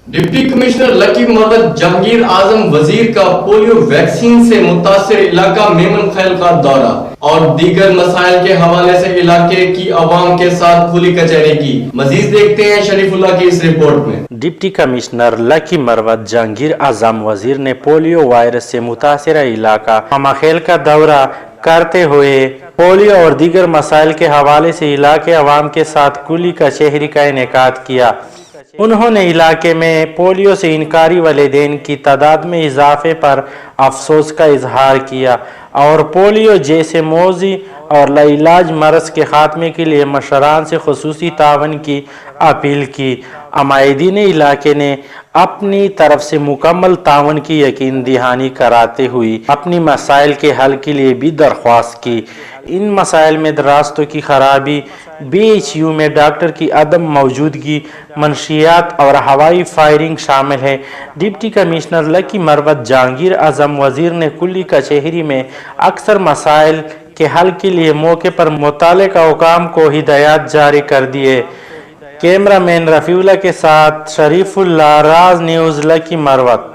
Deputy commissioner لکی مروت جہانگیر اعظم وزیر کا polio vaccine سے متاثر علاقہ میمن خیل کا دورہ اور دیگر مسائل کے حوالے سے علاقے کی عوام کے ساتھ کھلی کچہری کی۔ مزید دیکھتے ہیں شریف اللہ کی اس رپورٹ میں۔ ڈپٹی کمشنر لکی مروت جہانگیر اعظم وزیر نے پولیو وائرس سے متاثرہ علاقہ میمن خیل کا دورہ کرتے ہوئے پولیو اور دیگر مسائل کے حوالے سے علاقے عوام کے ساتھ کھلی کچہری کا انعقاد کیا۔ انہوں نے علاقے میں پولیو سے انکاری والدین کی تعداد میں اضافے پر افسوس کا اظہار کیا اور پولیو جیسے موذی اور لاعلاج مرض کے خاتمے کے لیے مشران سے خصوصی تعاون کی اپیل کی۔ عمائدین علاقے نے اپنی طرف سے مکمل تعاون کی یقین دہانی کراتے ہوئے اپنی مسائل کے حل کے لیے بھی درخواست کی۔ ان مسائل میں راستوں کی خرابی، BHU میں ڈاکٹر کی عدم موجودگی، منشیات اور ہوائی فائرنگ شامل ہے۔ ڈپٹی کمشنر لکی مروت جہانگیر اعظم وزیر نے کھلی کچہری میں اکثر مسائل کے حل کے لیے موقع پر متعلقہ حکام کو ہدایات جاری کر دیے۔ کیمرہ مین رفیع اللہ کے ساتھ شریف اللہ، راز نیوز، لکی مروت۔